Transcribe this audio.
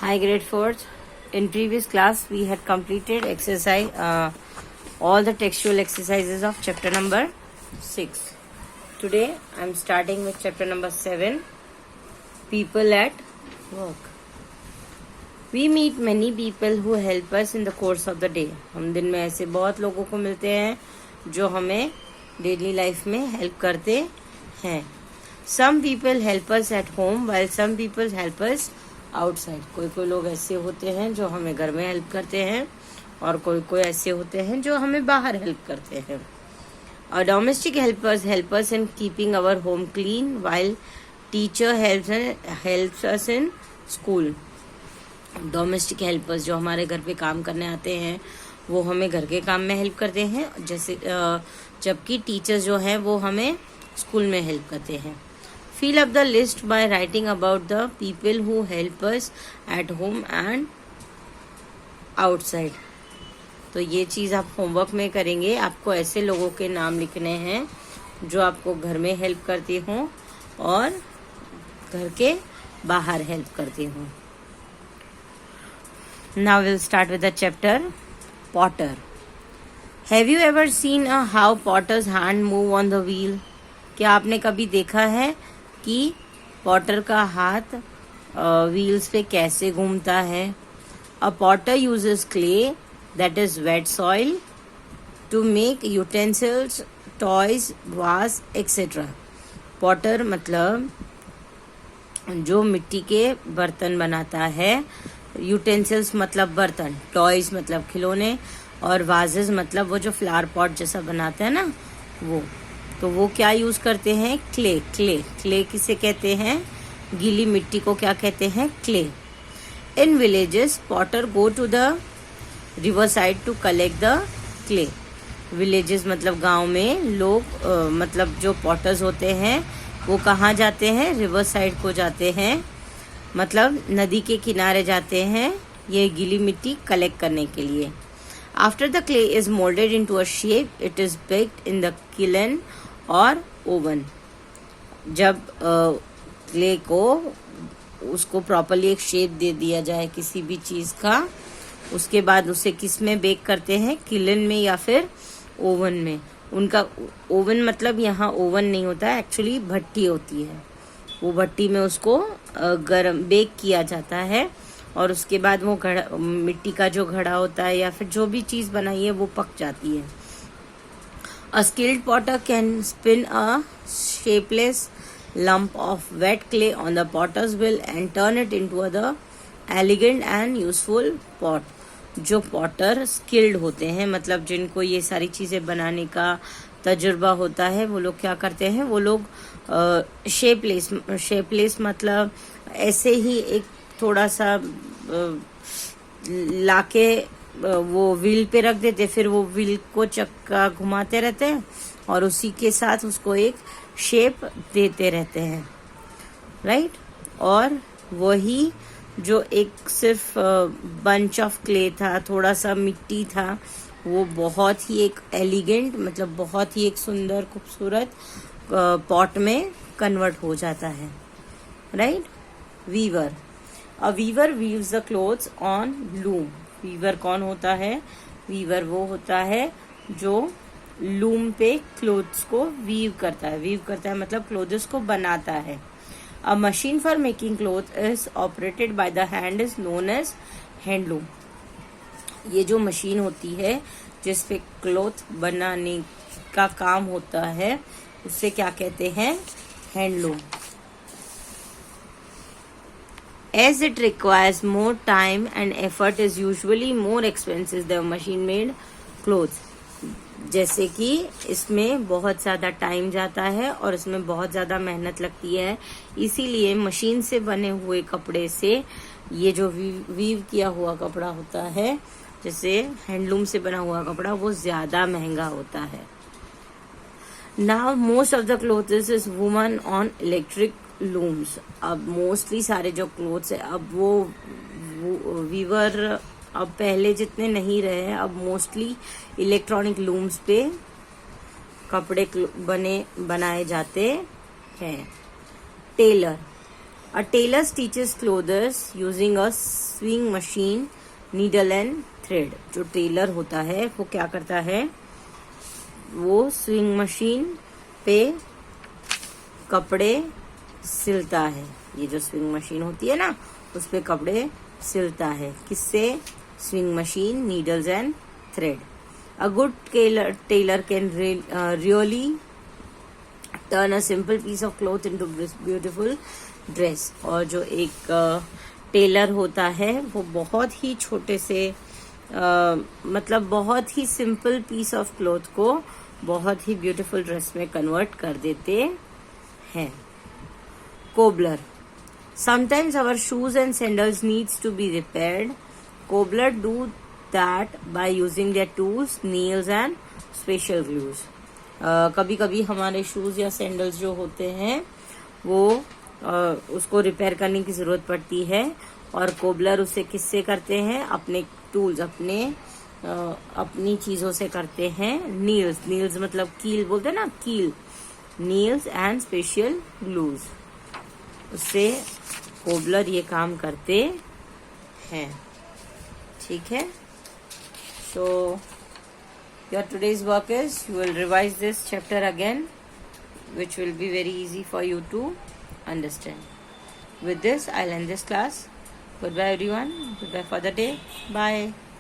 Hi, grade 4th. In previous class, we had completed exercise, all the textual exercises of chapter number 6. Today, I am starting with chapter number 7, People at Work. We meet many people who help us in the course of the day. हम दिन में ऐसे बहुत लोगों को मिलते हैं जो हमें डेली लाइफ में हेल्प करते हैं. Some people help us at home while some people help us outside. कोई कोई लोग ऐसे होते हैं जो हमें घर में हेल्प करते हैं और कोई कोई ऐसे होते हैं जो हमें बाहर हेल्प करते हैं. Our domestic help us in keeping our home clean while teacher helps us in school. Domestic helpers जो हमारे घर पे काम करने आते हैं वो हमें घर के काम में हेल्प करते हैं, जैसे जबकि टीचर्स जो हैं वो हमें स्कूल में हेल्प करते हैं. Fill up the list by writing about the people who help us at home and outside. तो ये चीज़ आप होमवर्क में करेंगे. आपको ऐसे लोगों के नाम लिखने हैं जो आपको घर में हेल्प करते हों और घर के बाहर हेल्प करते हों. Now we'll start with the chapter Potter. Have you ever seen how Potter's hand move on the wheel? क्या आपने कभी देखा है कि पॉटर का हाथ व्हील्स पे कैसे घूमता है? A potter uses clay that is wet soil to make utensils, toys, vase etcetera. Potter मतलब जो मिट्टी के बर्तन बनाता है, यूटेंसिल्स मतलब बर्तन, टॉयज मतलब खिलौने और वाजेस मतलब वो जो फ्लावर पॉट जैसा बनाता है ना वो. तो वो क्या यूज करते हैं? क्ले किसे कहते हैं? गीली मिट्टी को क्या कहते हैं? Clay. In villages potter go to the river side to collect the clay. Villages मतलब गांव में लोग मतलब जो पॉटर्स होते हैं वो कहाँ जाते हैं? रिवर साइड को जाते हैं, मतलब नदी के किनारे जाते हैं ये गीली मिट्टी कलेक्ट करने के लिए. After the clay is moulded into a shape it is baked in the kiln और ओवन. जब क्ले को उसको प्रॉपरली एक शेप दे दिया जाए किसी भी चीज का, उसके बाद उसे किस में बेक करते हैं? किलन में या फिर ओवन में. उनका ओवन मतलब यहाँ ओवन नहीं होता है, एक्चुअली भट्टी होती है. वो भट्टी में उसको गरम बेक किया जाता है और उसके बाद वो मिट्टी का जो घड़ा होता है या फिर जो भी चीज बनाई है वो पक जाती है. A skilled potter can spin a shapeless lump of wet clay on the potter's wheel and turn it into the elegant and useful pot. जो पॉटर स्किल्ड होते हैं, मतलब जिनको ये सारी चीजें बनाने का तजुर्बा होता है, वो लोग क्या करते हैं? वो लोग शेपलेस मतलब ऐसे ही एक थोड़ा सा लाके वो व्हील पे रख देते, फिर वो व्हील को चक्का घुमाते रहते हैं और उसी के साथ उसको एक शेप देते रहते हैं, राइट. और वही जो एक सिर्फ बंच ऑफ क्ले था, थोड़ा सा मिट्टी था, वो बहुत ही एक एलिगेंट मतलब बहुत ही एक सुंदर खूबसूरत पॉट में कन्वर्ट हो जाता है, right. Weaver. A weaver weaves the clothes on loom. Weaver कौन होता है? वीवर वो होता है जो लूम पे क्लोथ्स को वीव करता है मतलब क्लोथ्स को बनाता है. A machine for making cloth is operated by the hand is known as handloom. ये जो मशीन होती है जिसपे क्लोथ बनाने का काम होता है उससे क्या कहते हैं? Handloom. As it requires more time and effort is usually more expensive than machine-made clothes. जैसे कि इसमें बहुत ज़्यादा टाइम जाता है और इसमें बहुत ज़्यादा मेहनत लगती है, इसीलिए मशीन से बने हुए कपड़े से ये जो वीव किया हुआ कपड़ा होता है, जैसे हैंडलूम से बना हुआ कपड़ा, वो ज़्यादा महंगा होता है. Now most of the clothes is woven on electric looms. अब मोस्टली सारे जो क्लोथ्स है अब वो वीवर अब पहले जितने नहीं रहे हैं, अब मोस्टली इलेक्ट्रॉनिक लूम्स पे कपड़े बनाए जाते हैं. Tailor. A tailor stitches clothes using a sewing machine, needle and thread. जो टेलर होता है वो क्या करता है, वो स्विंग मशीन पे कपड़े सिलता है। ये जो स्विंग मशीन होती है ना, उस पे कपड़े सिलता है। किससे? Sewing machine, needles and thread. A good tailor can really turn a simple piece of cloth into beautiful dress. और जो एक टेलर होता है वो बहुत ही छोटे से मतलब बहुत ही सिंपल पीस ऑफ क्लॉथ को बहुत ही ब्यूटीफुल ड्रेस में कन्वर्ट कर देते हैं। Cobbler, sometimes our shoes and sandals needs to be repaired. Cobbler do that by using their tools, nails and special glues. कभी कभी हमारे शूज या सैंडल्स जो होते हैं वो उसको रिपेयर करने की जरूरत पड़ती है, और कोबलर उसे किससे करते हैं? अपने टूल्स, अपनी चीजों से करते हैं। नील्स मतलब कील बोलते हैं ना, कील, नील्स एंड स्पेशल ग्लूज, उससे कोबलर ये काम करते हैं। ठीक है, so your today's work is you will revise this chapter again, which will be very easy for you to understand. With this, I'll end this class. Goodbye everyone. Goodbye for the day. Bye.